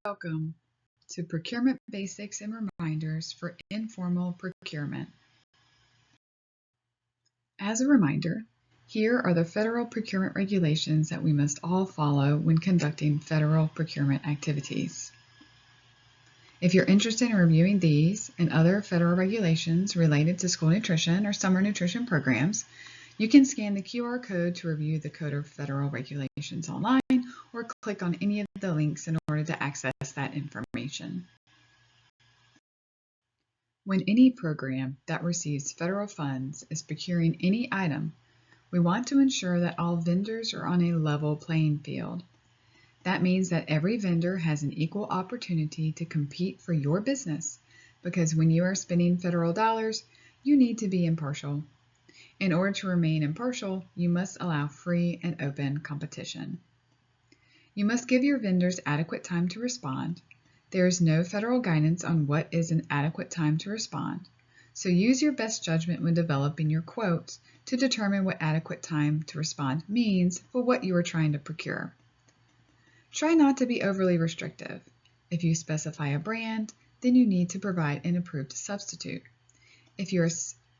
Welcome to Procurement Basics and Reminders for Informal Procurement. As a reminder, here are the federal procurement regulations that we must all follow when conducting federal procurement activities. If you're interested in reviewing these and other federal regulations related to school nutrition or summer nutrition programs, you can scan the QR code to review the Code of Federal Regulations online or click on any of the links in order to access that information. When any program that receives federal funds is procuring any item, we want to ensure that all vendors are on a level playing field. That means that every vendor has an equal opportunity to compete for your business, because when you are spending federal dollars, you need to be impartial. In order to remain impartial, you must allow free and open competition. You must give your vendors adequate time to respond. There is no federal guidance on what is an adequate time to respond, so use your best judgment when developing your quotes to determine what adequate time to respond means for what you are trying to procure. Try not to be overly restrictive. If you specify a brand, then you need to provide an approved substitute. If you are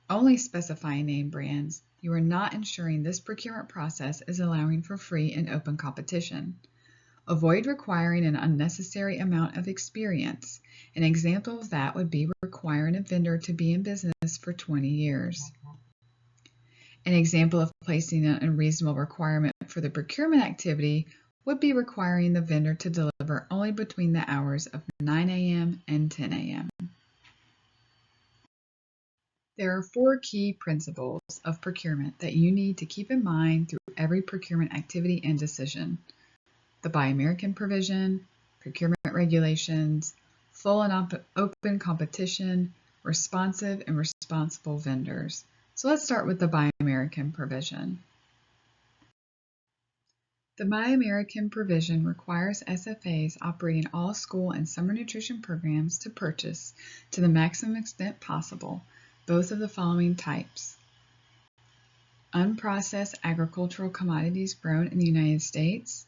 only specifying name brands, you are not ensuring this procurement process is allowing for free and open competition. Avoid requiring an unnecessary amount of experience. An example of that would be requiring a vendor to be in business for 20 years. An example of placing an unreasonable requirement for the procurement activity would be requiring the vendor to deliver only between the hours of 9 a.m. and 10 a.m. There are 4 key principles of procurement that you need to keep in mind through every procurement activity and decision: the Buy American provision, procurement regulations, full and open competition, responsive and responsible vendors. So let's start with the Buy American provision. The Buy American provision requires SFAs operating all school and summer nutrition programs to purchase, to the maximum extent possible, both of the following types: unprocessed agricultural commodities grown in the United States,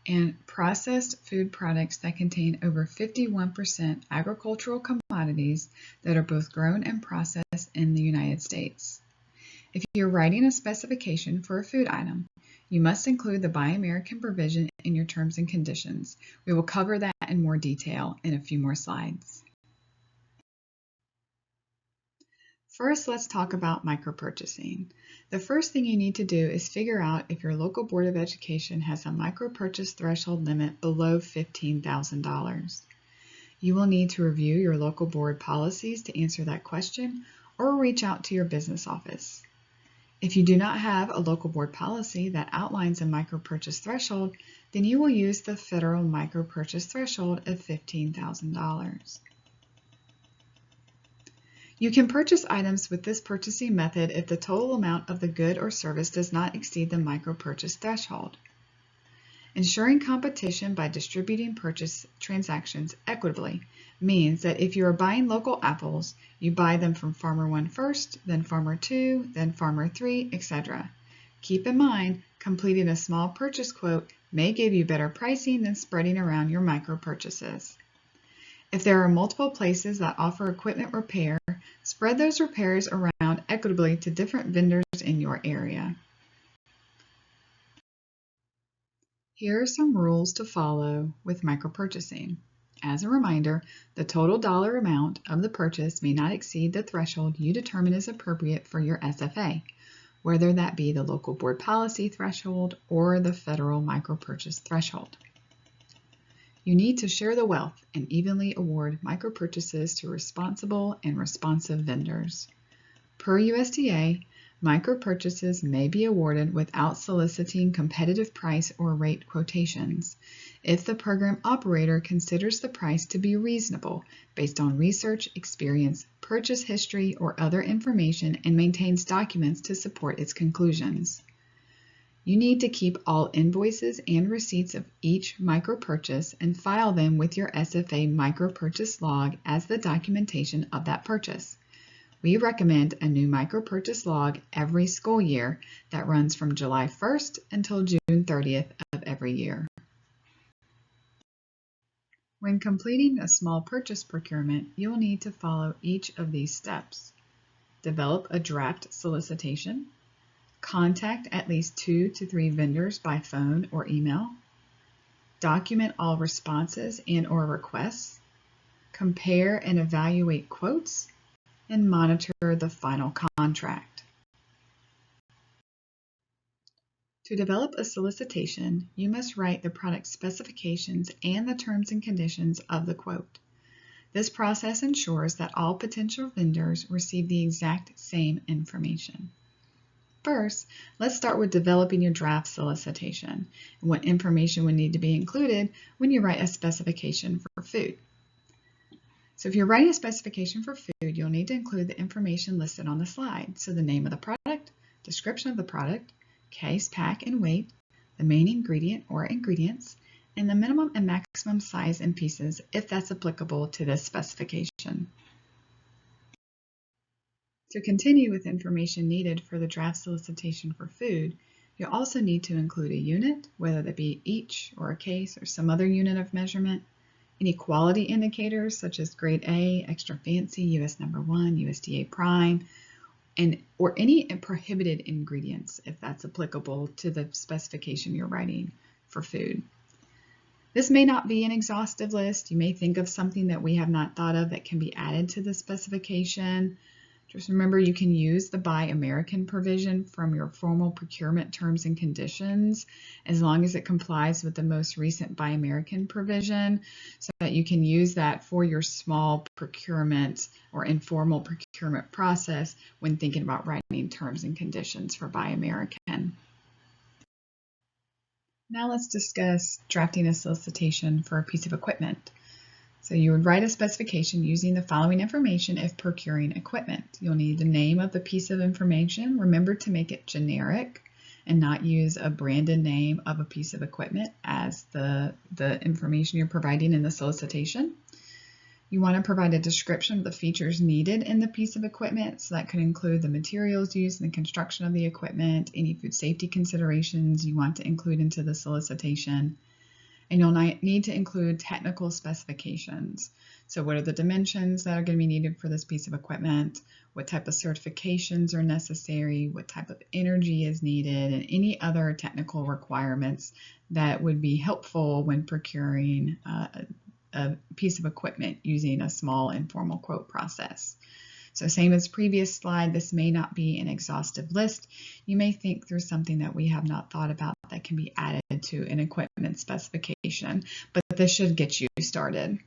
and processed food products that contain over 51% agricultural commodities that are both grown and processed in the United States. If you're writing a specification for a food item, you must include the Buy American provision in your terms and conditions. We will cover that in more detail in a few more slides. First, let's talk about micro-purchasing. The first thing you need to do is figure out if your local Board of Education has a micro-purchase threshold limit below $15,000. You will need to review your local board policies to answer that question, or reach out to your business office. If you do not have a local board policy that outlines a micro-purchase threshold, then you will use the federal micro-purchase threshold of $15,000. You can purchase items with this purchasing method if the total amount of the good or service does not exceed the micro-purchase threshold. Ensuring competition by distributing purchase transactions equitably means that if you are buying local apples, you buy them from Farmer 1 first, then Farmer 2, then Farmer 3, etc. Keep in mind, completing a small purchase quote may give you better pricing than spreading around your micro-purchases. If there are multiple places that offer equipment repair, spread those repairs around equitably to different vendors in your area. Here are some rules to follow with micro-purchasing. As a reminder, the total dollar amount of the purchase may not exceed the threshold you determine is appropriate for your SFA, whether that be the local board policy threshold or the federal micro-purchase threshold. You need to share the wealth and evenly award micro-purchases to responsible and responsive vendors. Per USDA, micro-purchases may be awarded without soliciting competitive price or rate quotations if the program operator considers the price to be reasonable based on research, experience, purchase history, or other information, and maintains documents to support its conclusions. You need to keep all invoices and receipts of each micro-purchase and file them with your SFA micro-purchase log as the documentation of that purchase. We recommend a new micro-purchase log every school year that runs from July 1st until June 30th of every year. When completing a small purchase procurement, you will need to follow each of these steps. Develop a draft solicitation. Contact at least 2 to 3 vendors by phone or email. Document all responses and/or requests. Compare and evaluate quotes, and monitor the final contract. To develop a solicitation, you must write the product specifications and the terms and conditions of the quote. This process ensures that all potential vendors receive the exact same information. First, let's start with developing your draft solicitation and what information would need to be included when you write a specification for food. So if you're writing a specification for food, you'll need to include the information listed on the slide. So the name of the product, description of the product, case, pack, and weight, the main ingredient or ingredients, and the minimum and maximum size and pieces if that's applicable to this specification. To continue with information needed for the draft solicitation for food, you'll also need to include a unit, whether that be each or a case or some other unit of measurement, any quality indicators such as grade A, extra fancy, US number 1, USDA prime, or any prohibited ingredients if that's applicable to the specification you're writing for food. This may not be an exhaustive list. You may think of something that we have not thought of that can be added to the specification. Just remember, you can use the Buy American provision from your formal procurement terms and conditions as long as it complies with the most recent Buy American provision, so that you can use that for your small procurement or informal procurement process when thinking about writing terms and conditions for Buy American. Now let's discuss drafting a solicitation for a piece of equipment. So you would write a specification using the following information if procuring equipment. You'll need the name of the piece of information. Remember to make it generic and not use a branded name of a piece of equipment as the information you're providing in the solicitation. You want to provide a description of the features needed in the piece of equipment. So that could include the materials used in the construction of the equipment, any food safety considerations you want to include into the solicitation. And you'll need to include technical specifications. So what are the dimensions that are going to be needed for this piece of equipment? What type of certifications are necessary? What type of energy is needed? And any other technical requirements that would be helpful when procuring a piece of equipment using a small informal quote process. So same as previous slide, this may not be an exhaustive list. You may think through something that we have not thought about that can be added to an equipment specification, but this should get you started.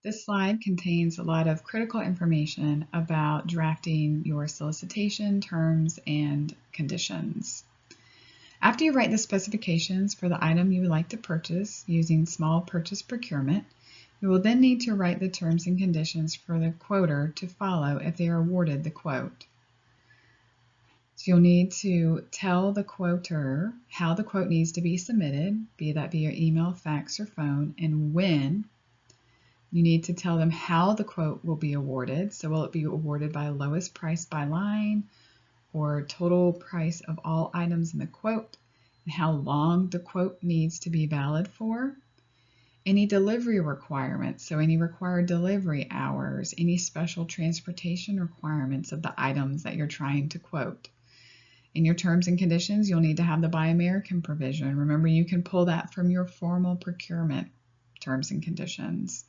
This slide contains a lot of critical information about drafting your solicitation, terms, and conditions. After you write the specifications for the item you would like to purchase using small purchase procurement, you will then need to write the terms and conditions for the quoter to follow if they are awarded the quote. So you'll need to tell the quoter how the quote needs to be submitted, be that via email, fax, or phone, and when. You need to tell them how the quote will be awarded. So will it be awarded by lowest price by line or total price of all items in the quote, and how long the quote needs to be valid for. Any delivery requirements, so any required delivery hours, any special transportation requirements of the items that you're trying to quote. In your terms and conditions, you'll need to have the Buy American provision. Remember, you can pull that from your formal procurement terms and conditions.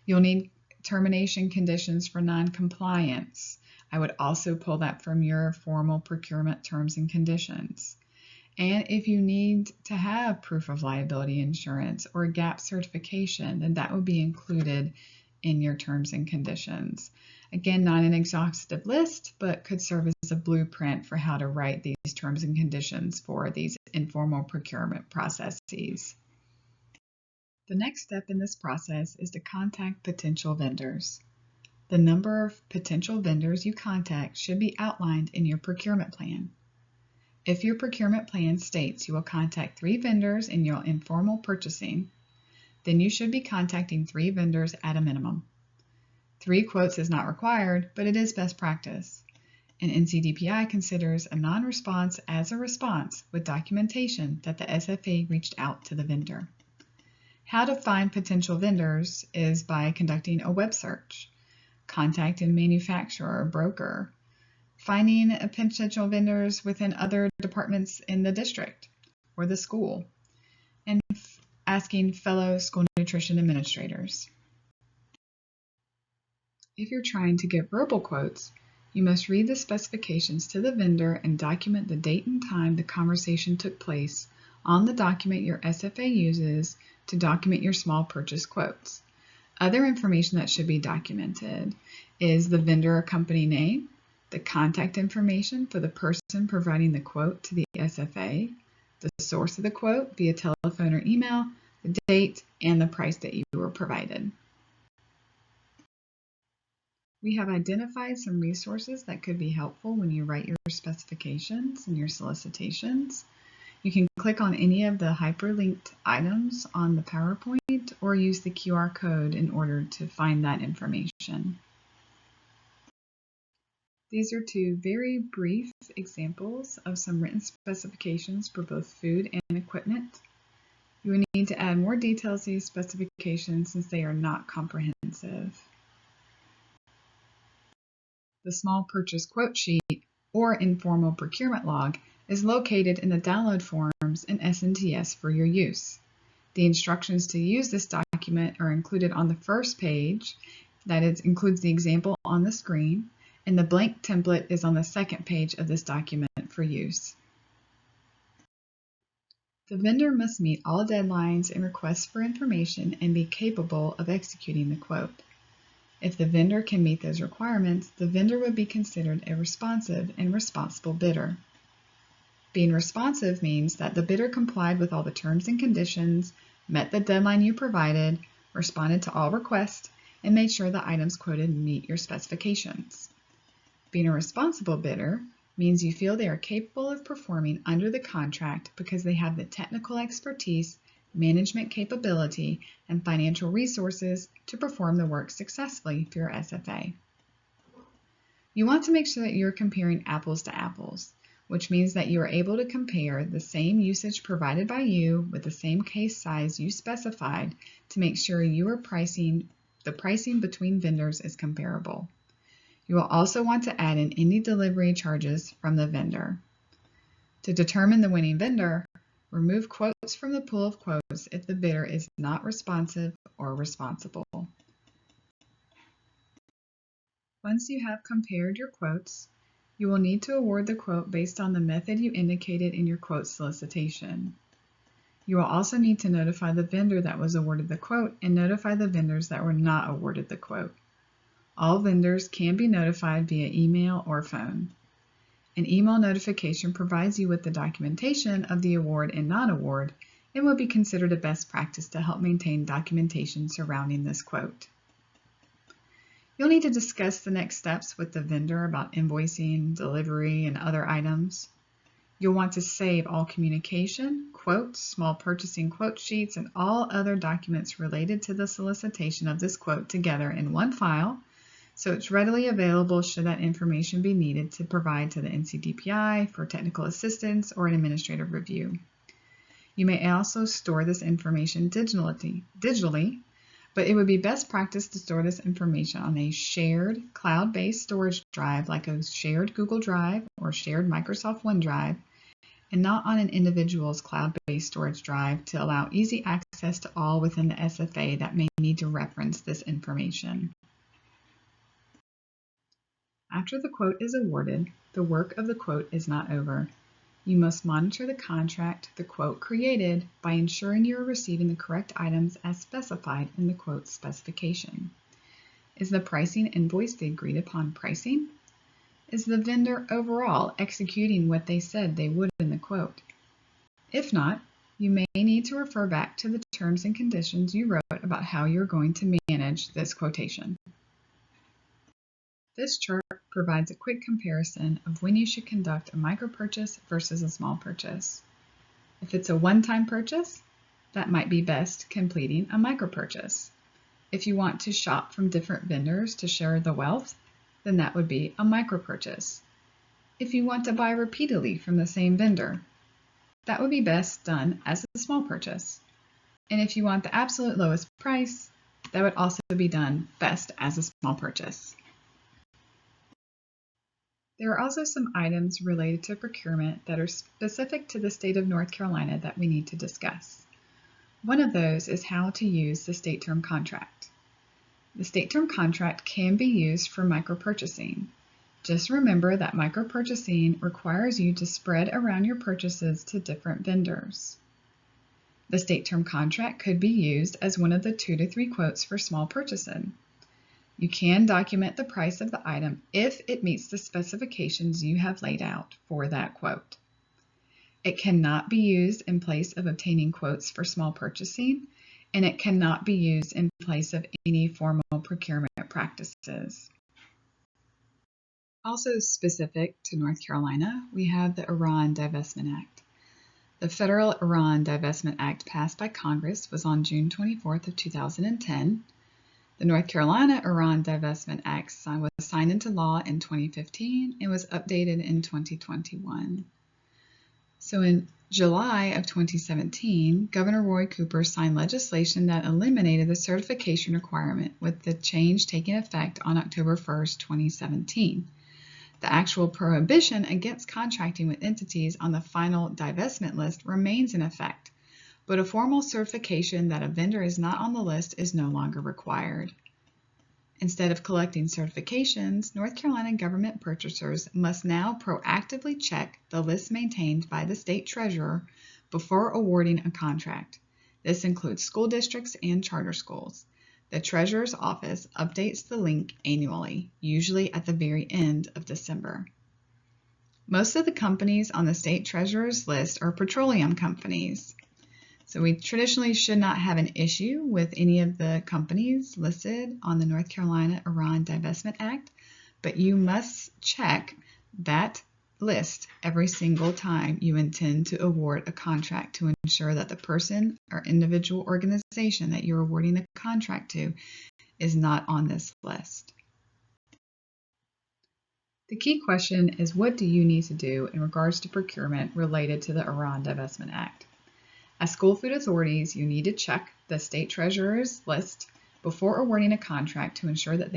You'll need termination conditions for non-compliance. I would also pull that from your formal procurement terms and conditions. And if you need to have proof of liability insurance or GAP certification, then that would be included in your terms and conditions. Again, not an exhaustive list, but could serve as a blueprint for how to write these terms and conditions for these informal procurement processes. The next step in this process is to contact potential vendors. The number of potential vendors you contact should be outlined in your procurement plan. If your procurement plan states you will contact 3 vendors in your informal purchasing, then you should be contacting 3 vendors at a minimum. 3 quotes is not required, but it is best practice. And NCDPI considers a non-response as a response with documentation that the SFA reached out to the vendor. How to find potential vendors is by conducting a web search, contacting a manufacturer or broker, finding potential vendors within other departments in the district or the school, and asking fellow school nutrition administrators. If you're trying to get verbal quotes, you must read the specifications to the vendor and document the date and time the conversation took place on the document your SFA uses to document your small purchase quotes. Other information that should be documented is the vendor or company name, the contact information for the person providing the quote to the SFA, the source of the quote via telephone or email, the date, and the price that you were provided. We have identified some resources that could be helpful when you write your specifications and your solicitations. You can click on any of the hyperlinked items on the PowerPoint or use the QR code in order to find that information. These are two very brief examples of some written specifications for both food and equipment. You will need to add more details to these specifications since they are not comprehensive. The small purchase quote sheet or informal procurement log is located in the download forms in SNTS for your use. The instructions to use this document are included on the first page, that includes the example on the screen, and the blank template is on the second page of this document for use. The vendor must meet all deadlines and requests for information and be capable of executing the quote. If the vendor can meet those requirements, the vendor would be considered a responsive and responsible bidder. Being responsive means that the bidder complied with all the terms and conditions, met the deadline you provided, responded to all requests, and made sure the items quoted meet your specifications. Being a responsible bidder means you feel they are capable of performing under the contract because they have the technical expertise, management capability, and financial resources to perform the work successfully for your SFA. You want to make sure that you're comparing apples to apples, which means that you are able to compare the same usage provided by you with the same case size you specified to make sure the pricing between vendors is comparable. You will also want to add in any delivery charges from the vendor. To determine the winning vendor, remove quotes from the pool of quotes if the bidder is not responsive or responsible. Once you have compared your quotes, you will need to award the quote based on the method you indicated in your quote solicitation. You will also need to notify the vendor that was awarded the quote and notify the vendors that were not awarded the quote. All vendors can be notified via email or phone. An email notification provides you with the documentation of the award and non-award and will be considered a best practice to help maintain documentation surrounding this quote. You'll need to discuss the next steps with the vendor about invoicing, delivery, and other items. You'll want to save all communication, quotes, small purchasing quote sheets, and all other documents related to the solicitation of this quote together in one file, so it's readily available should that information be needed to provide to the NCDPI for technical assistance or an administrative review. You may also store this information digitally, but it would be best practice to store this information on a shared cloud-based storage drive like a shared Google Drive or shared Microsoft OneDrive, and not on an individual's cloud-based storage drive to allow easy access to all within the SFA that may need to reference this information. After the quote is awarded, the work of the quote is not over. You must monitor the contract the quote created by ensuring you are receiving the correct items as specified in the quote specification. Is the pricing invoice the agreed upon pricing? Is the vendor overall executing what they said they would in the quote? If not, you may need to refer back to the terms and conditions you wrote about how you're going to manage this quotation. This chart provides a quick comparison of when you should conduct a micro purchase versus a small purchase. If it's a one-time purchase, that might be best completing a micro purchase. If you want to shop from different vendors to share the wealth, then that would be a micro purchase. If you want to buy repeatedly from the same vendor, that would be best done as a small purchase. And if you want the absolute lowest price, that would also be done best as a small purchase. There are also some items related to procurement that are specific to the state of North Carolina that we need to discuss. One of those is how to use the state term contract. The state term contract can be used for micro-purchasing. Just remember that micro-purchasing requires you to spread around your purchases to different vendors. The state term contract could be used as one of the 2 to 3 quotes for small purchasing. You can document the price of the item if it meets the specifications you have laid out for that quote. It cannot be used in place of obtaining quotes for small purchasing, and it cannot be used in place of any formal procurement practices. Also specific to North Carolina, we have the Iran Divestment Act. The Federal Iran Divestment Act passed by Congress was on June 24th of 2010. The North Carolina Iran Divestment Act was signed into law in 2015 and was updated in 2021. So in July of 2017, Governor Roy Cooper signed legislation that eliminated the certification requirement, with the change taking effect on October 1st, 2017. The actual prohibition against contracting with entities on the final divestment list remains in effect, but a formal certification that a vendor is not on the list is no longer required. Instead of collecting certifications, North Carolina government purchasers must now proactively check the list maintained by the state treasurer before awarding a contract. This includes school districts and charter schools. The treasurer's office updates the link annually, usually at the very end of December. Most of the companies on the state treasurer's list are petroleum companies. So we traditionally should not have an issue with any of the companies listed on the North Carolina Iran Divestment Act, but you must check that list every single time you intend to award a contract to ensure that the person or individual organization that you're awarding the contract to is not on this list. The key question is, what do you need to do in regards to procurement related to the Iran Divestment Act? As school food authorities, you need to check the state treasurer's list before awarding a contract to ensure that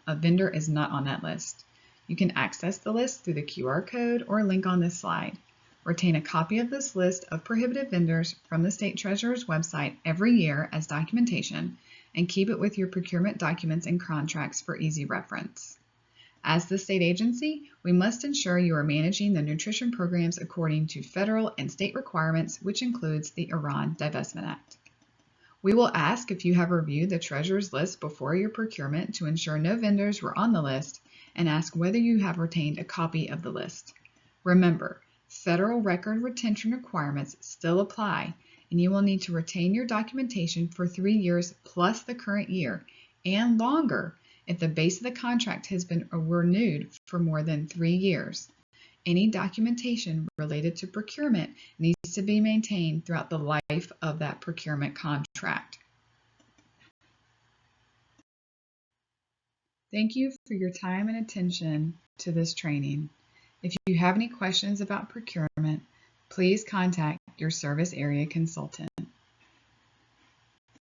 a vendor is not on that list. You can access the list through the QR code or link on this slide. Retain a copy of this list of prohibited vendors from the state treasurer's website every year as documentation, and keep it with your procurement documents and contracts for easy reference. As the state agency, we must ensure you are managing the nutrition programs according to federal and state requirements, which includes the Iran Divestment Act. We will ask if you have reviewed the treasurer's list before your procurement to ensure no vendors were on the list, and ask whether you have retained a copy of the list. Remember, federal record retention requirements still apply, and you will need to retain your documentation for 3 years plus the current year, and longer if the base of the contract has been renewed for more than 3 years. Any documentation related to procurement needs to be maintained throughout the life of that procurement contract. Thank you for your time and attention to this training. If you have any questions about procurement, please contact your service area consultant.